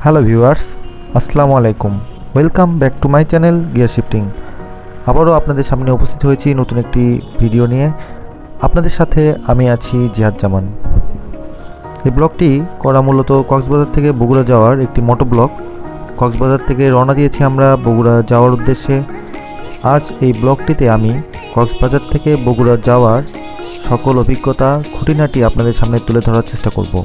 Hello viewers, আসসালামু আলাইকুম। Welcome back to my channel gearshifting. আবারও আপনাদের সামনে উপস্থিত হয়েছি নতুন একটি ভিডিও নিয়ে। আপনাদের সাথে আমি আছি জিহাদ জামান। এই ব্লগটি করা মূলত কক্সবাজার থেকে বগুড়া যাওয়ার একটি মোটো ব্লগ। কক্সবাজার থেকে রওনা দিয়েছি আমরা বগুড়া যাওয়ার উদ্দেশ্যে। আজ এই ব্লগটিতে আমি কক্সবাজার থেকে বগুড়া যাওয়ার সকল অভিজ্ঞতা খুঁটিনাটি আপনাদের সামনে তুলে ধরার চেষ্টা করব।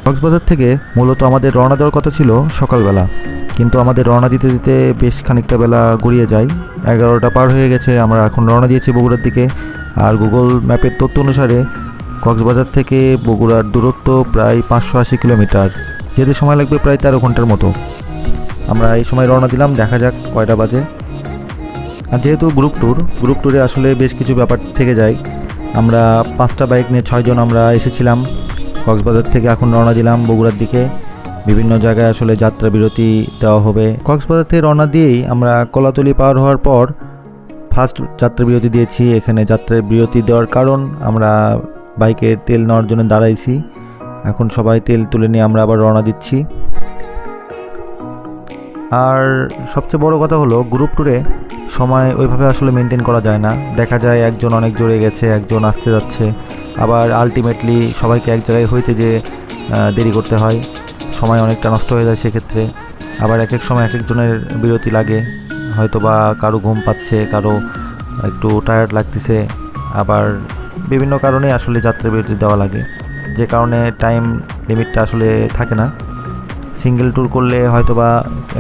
কক্সবাজার থেকে মূলত আমাদের রওনা দেওয়ার কথা ছিল সকালবেলা, কিন্তু আমাদের রওনা দিতে দিতে বেশ খানিকটা বেলা গড়িয়ে যায়। 11টা পার হয়ে গেছে। আমরা এখন রওনা দিয়েছি বগুড়ার দিকে। আর গুগল ম্যাপের তথ্য অনুসারে কক্সবাজার থেকে বগুড়ার দূরত্ব প্রায় 580 কিলোমিটার, যেতে সময় লাগবে প্রায় 13 ঘন্টার মতো। আমরা এই সময় রওনা দিলাম, দেখা যাক কয়টা বাজে। আর যেহেতু গ্রুপ ট্যুরে আসলে বেশ কিছু ব্যাপার থেকে যায়। আমরা 5টা বাইক নিয়ে 6 জন আমরা এসেছিলাম কক্সবাজার থেকে। এখন রওনা দিলাম বগুড়ার দিকে। বিভিন্ন জায়গায় আসলে যাত্রা বিরতি দেওয়া হবে। কক্সবাজার থেকে রওনা দিয়েই আমরা কলাতলি পার হওয়ার পর ফার্স্ট যাত্রা বিরতি দিয়েছি। এখানে যাত্রা বিরতি দেওয়ার কারণ, আমরা বাইকের তেল নেওয়ার জন্য দাঁড়াইছি। এখন সবাই তেল তুলে নিয়ে আমরা আবার রওনা দিচ্ছি। আর সবচেয়ে বড় কথা হলো, গ্রুপ ট্যুরে সময় ওইভাবে আসলে মেনটেন করা যায় না। দেখা যায় একজন অনেক জোরে গেছে, একজন আসতে যাচ্ছে, আবার আলটিমেটলি সবাইকে এক জায়গায় হইতে যে দেরি করতে হয়, সময় অনেকটা নষ্ট হয়ে যায় সেক্ষেত্রে। আবার এক এক সময় এক একজনের বিরতি লাগে, হয়তো বা কারো ঘুম পাচ্ছে, কারো একটু টায়ার্ড লাগতেছে, আবার বিভিন্ন কারণে আসলে যাত্রা বিরতি দেওয়া লাগে, যে কারণে টাইম লিমিটটা আসলে থাকে না। সিঙ্গেল ট্যুর করলে হয়তো বা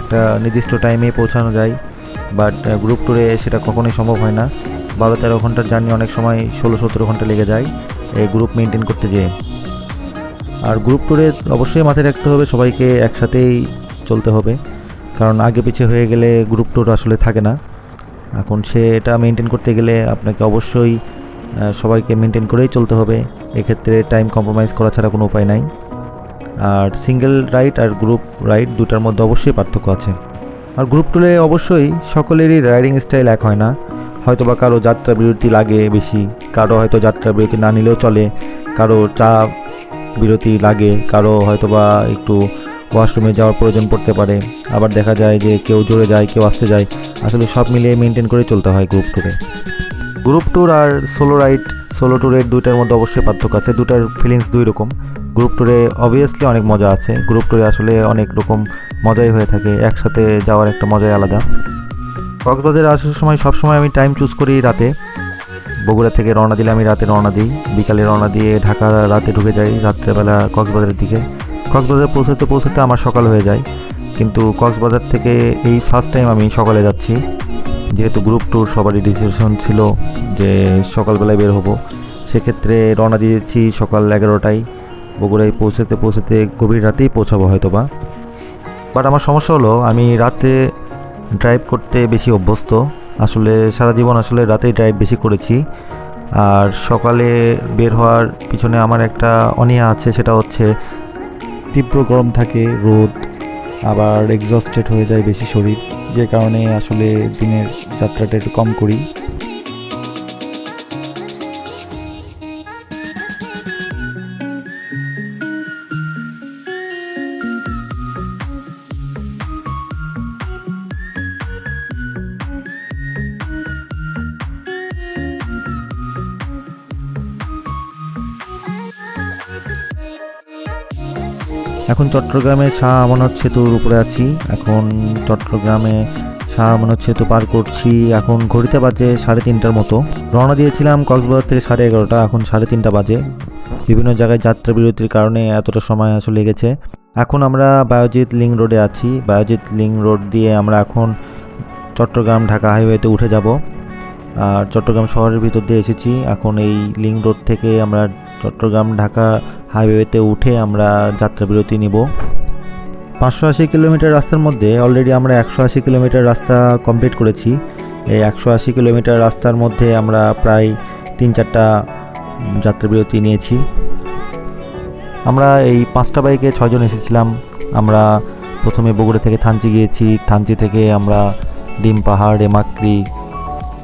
একটা নির্দিষ্ট টাইমে পৌঁছানো যায়, বাট গ্রুপ ট্যুরে সেটা কখনোই সম্ভব হয় না। 12-13 ঘন্টার জার্নি অনেক সময় 16-17 ঘন্টা লেগে যায় এই গ্রুপ মেনটেন করতে যেয়ে। আর গ্রুপ ট্যুরে অবশ্যই মাথায় রাখতে হবে সবাইকে একসাথেই চলতে হবে, কারণ আগে পিছিয়ে হয়ে গেলে গ্রুপ ট্যুর আসলে থাকে না। এখন সেটা মেনটেন করতে গেলে আপনাকে অবশ্যই সবাইকে মেনটেন করেই চলতে হবে। এক্ষেত্রে টাইম কম্প্রোমাইজ করা ছাড়া কোনো উপায় নাই। আর সিঙ্গেল রাইড আর গ্রুপ রাইড দুটার মধ্যে অবশ্যই পার্থক্য আছে। আর গ্রুপ ট্যুরে অবশ্যই সকলেরই রাইডিং স্টাইল এক হয় না। হয়তো বা কারো যাত্রা বিরতি লাগে বেশি, কারো হয়তো যাত্রা বিরতি না নিলেও চলে, কারো চা বিরতি লাগে, কারো হয়তো বা একটু ওয়াশরুমে যাওয়ার প্রয়োজন পড়তে পারে। আবার দেখা যায় যে কেউ জোরে যায়, কেউ আসতে যায়। আসলে সব মিলিয়ে মেনটেন করে চলতে হয় গ্রুপ ট্যুরে। গ্রুপ ট্যুর আর সোলো ট্যুরের দুইটার মধ্যে অবশ্যই পার্থক্য আছে। দুটার ফিলিংস দুই রকম। গ্রুপ ট্যুরে অবভিয়াসলি অনেক মজা আছে। গ্রুপ ট্যুরে আসলে অনেক রকম মজাই হয়ে থাকে, একসাথে যাওয়ার একটা মজাই আলাদা। কক্সবাজারে আসার সময় সবসময় আমি টাইম চুজ করি রাতে। বগুড়া থেকে রওনা দিলে আমি রাতে রওনা দিই, বিকালে রওনা দিয়ে ঢাকা রাতে ঢুকে যাই রাত্রেবেলা কক্সবাজারের দিকে। কক্সবাজার পৌঁছাতে পৌঁছাতে আমার সকাল হয়ে যায়, কিন্তু কক্সবাজার থেকে এই ফার্স্ট টাইম আমি সকালে যাচ্ছি। যেহেতু গ্রুপ ট্যুর সবারই ডিসিশন ছিল যে সকালবেলায় বের হব, সেক্ষেত্রে রওনা দিয়েছি সকাল 11টায়। বগুড়ায় পৌঁছাতে পৌঁছাতে গভীর রাতেই পৌঁছাবো হয়তো বা। বাট আমার সমস্যা হলো, আমি রাতে ড্রাইভ করতে বেশি অভ্যস্ত। আসলে সারা জীবন আসলে রাতেই ড্রাইভ বেশি করেছি। আর সকালে বের হওয়ার পিছনে আমার একটা অনীহা আছে, সেটা হচ্ছে তীব্র গরম থাকে, রোদ, আবার এক্সস্টেড হয়ে যায় বেশি শরীর, যে কারণে আসলে দিনের যাত্রাটা একটু কম করি। এখন চট্টগ্রামে শাহ আমানত সেতুর উপরে আছি। এখন চট্টগ্রামে শাহ আমানত সেতু পার করছি। এখন ঘড়িতে বাজে 3:30টার মতো। রওনা দিয়েছিলাম কক্সবাজার থেকে 11:30, এখন 3:30 বাজে। বিভিন্ন জায়গায় যাত্রা বিরতির কারণে এতটা সময় আসলে লেগেছে। এখন আমরা বায়োজিৎ লিংক রোডে আছি। বায়োজিৎ লিংক রোড দিয়ে আমরা এখন চট্টগ্রাম ঢাকা হাইওয়েতে উঠে যাব। আর চট্টগ্রাম শহরের ভিতর দিয়ে এসেছি। এখন এই লিংক রোড থেকে আমরা চট্টগ্রাম ঢাকা হাইওয়েতে উঠে আমরা যাত্রা বিরতি নিব। 580 কিলোমিটার রাস্তার মধ্যে অলরেডি আমরা 180 কিলোমিটার রাস্তা কমপ্লিট করেছি। এই 180 কিলোমিটার রাস্তার মধ্যে আমরা প্রায় 3-4টা যাত্রা বিরতি নিয়েছি। আমরা এই 5টা বাইকে 6 জন এসেছিলাম। আমরা প্রথমে বগুড়া থেকে থানচি গিয়েছি। থানচি থেকে আমরা ডিম পাহাড়, এমাক্রি,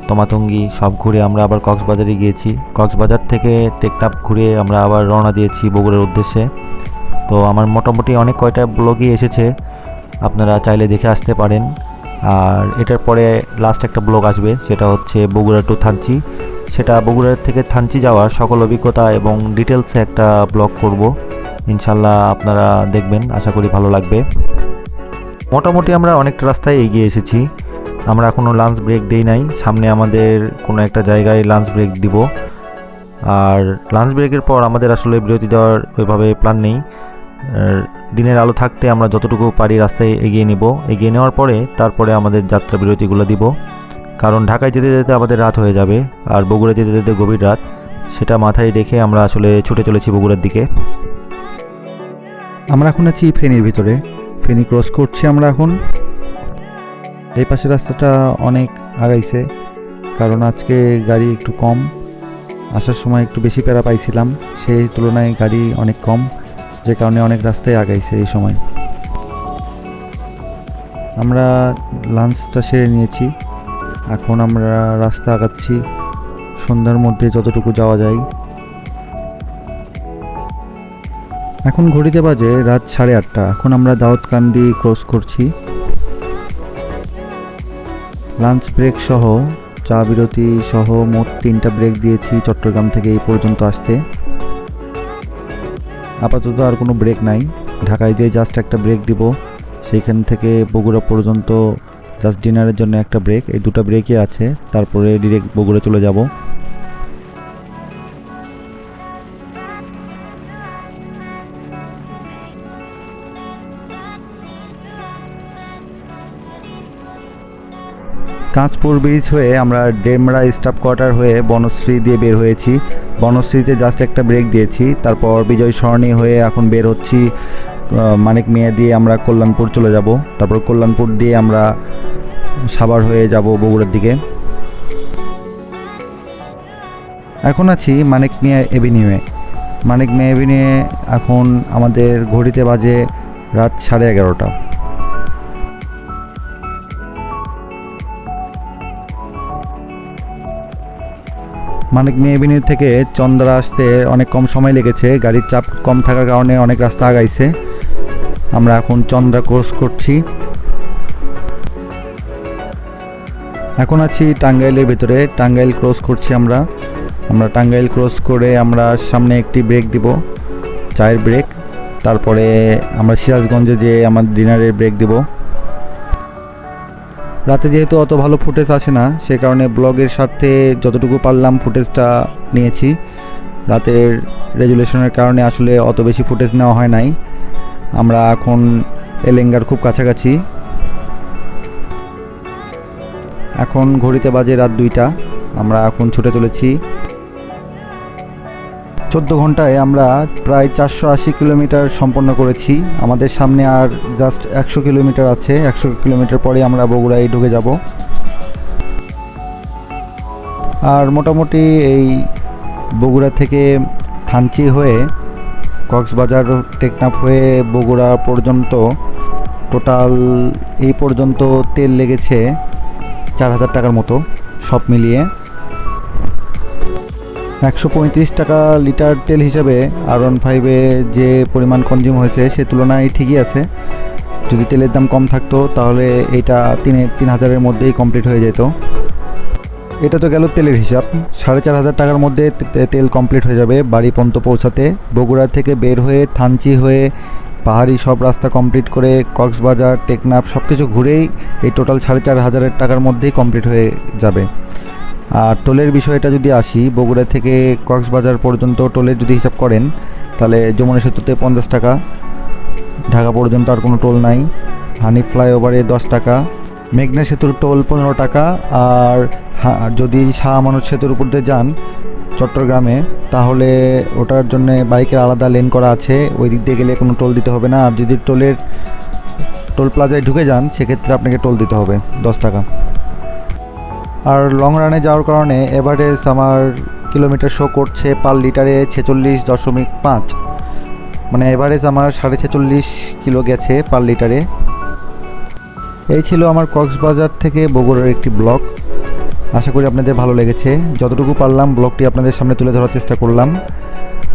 তমাতঙ্গি সব ঘুরে আমরা আবার কক্সবাজারে গিয়েছি। কক্সবাজার থেকে টেকনাফ ঘুরে আমরা আবার রওনা দিয়েছি বগুড়ার উদ্দেশ্যে। তো আমার মোটামুটি অনেক কয়টা ব্লগই এসেছে, আপনারা চাইলে দেখে আসতে পারেন। আর এটার পরে লাস্ট একটা ব্লগ আসবে, সেটা হচ্ছে বগুড়া টু থানচি। সেটা বগুড়ার থেকে থানচি যাওয়ার সকল অভিজ্ঞতা এবং ডিটেলসে একটা ব্লগ করব। ইনশাল্লাহ আপনারা দেখবেন, আশা করি ভালো লাগবে। মোটামুটি আমরা অনেকটা রাস্তায় এগিয়ে এসেছি। আমরা এখনও লাঞ্চ ব্রেক দেই নাই। সামনে আমাদের কোনো একটা জায়গায় লাঞ্চ ব্রেক দিব। আর লাঞ্চ ব্রেকের পর আমাদের আসলে বিরতি দেওয়ার ওইভাবে প্ল্যান নেই। দিনের আলো থাকতে আমরা যতটুকু পারি রাস্তায় এগিয়ে নিব। এগিয়ে নেওয়ার পরে তারপরে আমাদের যাত্রা বিরতিগুলো দিব, কারণ ঢাকায় যেতে যেতে আমাদের রাত হয়ে যাবে আর বগুড়া যেতে যেতে গভীর রাত। সেটা মাথায় রেখে আমরা আসলে ছুটে চলেছি বগুড়ার দিকে। আমরা এখন আছি ফেনীর ভিতরে। ফেনী ক্রস করছি আমরা এখন। এই পাশের রাস্তাটা অনেক আগাইছে, কারণ আজকে গাড়ি একটু কম। আসার সময় একটু বেশি প্যারা পাইছিলাম, সেই তুলনায় গাড়ি অনেক কম, যে কারণে অনেক রাস্তায় আগাইছে এই সময়। আমরা লাঞ্চটা সেরে নিয়েছি। এখন আমরা রাস্তা আগাচ্ছি সন্ধ্যার মধ্যে যতটুকু যাওয়া যায়। এখন ঘড়িতে বাজে রাত 8:30। এখন আমরা দাউদকান্দি ক্রস করছি। লাঞ্চ ব্রেক সহ, চা বিরতি সহ মোট 3টা ব্রেক দিয়েছি চট্টগ্রাম থেকে এই পর্যন্ত আসতে। আপাতত আর কোনো ব্রেক নাই। ঢাকায় যে জাস্ট একটা ব্রেক দিব, সেইখান থেকে বগুড়া পর্যন্ত জাস্ট ডিনারের জন্য একটা ব্রেক। এই 2টা ব্রেকই আছে, তারপরে ডিরেক্ট বগুড়া চলে যাব। কাঁচপুর ব্রিজ হয়ে আমরা ডেমরা স্টাফ কোয়ার্টার হয়ে বনশ্রী দিয়ে বের হয়েছি। বনশ্রীতে জাস্ট একটা ব্রেক দিয়েছি, তারপর বিজয় সরণি হয়ে এখন বের হচ্ছি মানিক মিয়া দিয়ে আমরা কল্যাণপুর চলে যাব। তারপর কল্যাণপুর দিয়ে আমরা সাভার হয়ে যাব বগুড়ার দিকে। এখন আছি মানিক মিয়া এভিনিউয়ে। মানিক মিয়া এভিনিউয়ে এখন আমাদের ঘড়িতে বাজে রাত 11:30। মানিক মিয়া এভিনিউ থেকে চন্দ্রা আসতে অনেক কম সময় লেগেছে, গাড়ির চাপ কম থাকার কারণে অনেক রাস্তা আগাইছে। আমরা এখন চন্দ্রা ক্রস করছি। এখন আছি টাঙ্গাইলের ভেতরে। টাঙ্গাইল ক্রস করছি আমরা। টাঙ্গাইল ক্রস করে আমরা সামনে একটি ব্রেক দিব, চায়ের ব্রেক। তারপরে আমরা সিরাজগঞ্জে যে আমার ডিনারের ব্রেক দিব। রাতে যেহেতু অত ভালো ফুটেজ আসে না, সে কারণে ব্লগের সাথে যতটুকু পারলাম ফুটেজটা নিয়েছি। রাতের রেজুলেশনের কারণে আসলে অত বেশি ফুটেজ নেওয়া হয় নাই। আমরা এখন এলেঙ্গার খুব কাছাকাছি। এখন ঘড়িতে বাজে রাত 2টা। আমরা এখন ছুটে চলেছি। 14 ঘন্টায় আমরা প্রায় 480 কিলোমিটার সম্পন্ন করেছি। আমাদের সামনে আর জাস্ট 100 কিলোমিটার আছে। 100 কিলোমিটার পরে আমরা বগুড়ায় ঢুকে যাব। আর মোটামুটি এই বগুড়া থেকে থানচি হয়ে কক্সবাজার টেকনাফ হয়ে বগুড়া পর্যন্ত টোটাল এই পর্যন্ত তেল লেগেছে 4000 টাকার মতো সব মিলিয়ে। 135 টাকা লিটার তেল হিসাবে R15-এ যে পরিমাণ কনজিউম হয়েছে সে তুলনায় ঠিকই আছে। যদি তেলের দাম কম থাকতো তাহলে এটা 3000-এর মধ্যেই কমপ্লিট হয়ে যেত। এটা তো গেল তেলের হিসাব। 4500 টাকার মধ্যে তেল কমপ্লিট হয়ে যাবে বাড়ি পর্যন্ত পৌঁছাতে। বগুড়া থেকে বের হয়ে থানচি হয়ে পাহাড়ি সব রাস্তা কমপ্লিট করে কক্সবাজার টেকনাফ সব কিছু ঘুরেই এই টোটাল 4,500 টাকার মধ্যেই কমপ্লিট হয়ে যাবে। আর টোলের বিষয়টা যদি আসি, বগুড়া থেকে কক্সবাজার পর্যন্ত টোলের যদি হিসাব করেন তাহলে যমুনা সেতুতে 50 টাকা, ঢাকা পর্যন্ত আর কোনো টোল নাই। হানি ফ্লাইওভারে 10 টাকা, মেঘনা সেতুর টোল 15 টাকা। আর যদি শাহ আমানত সেতুর উপর দিয়ে যান চট্টগ্রামে, তাহলে ওটার জন্য বাইকের আলাদা লেন করা আছে, ওই দিক দিয়ে গেলে কোনো টোল দিতে হবে না। আর যদি টোল প্লাজায় ঢুকে যান সেক্ষেত্রে আপনাকে টোল দিতে হবে 10 টাকা। আর লং রানে যাওয়ার কারণে এভারেজ আমার কিলোমিটার শো করছে পার লিটারে 46.5, মানে এভারেজ আমার 46.5 কিলো গেছে পার লিটারে। এই ছিল আমার কক্সবাজার থেকে বগুড়ার একটি ব্লগ। আশা করি আপনাদের ভালো লেগেছে। যতটুকু পারলাম ব্লগটি আপনাদের সামনে তুলে ধরার চেষ্টা করলাম।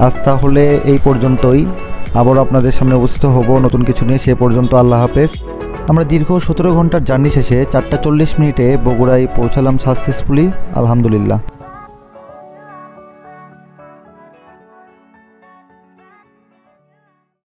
আজ তাহলে এই পর্যন্তই, আবারও আপনাদের সামনে উপস্থিত হব নতুন কিছু নিয়ে। সে পর্যন্ত আল্লাহ হাফেজ। আমরা দীর্ঘ 17 ঘন্টার জার্নি শেষে 4টা 40 মিনিটে বগুড়ায় পৌঁছালাম সাকসেসফুলি, আলহামদুলিল্লাহ।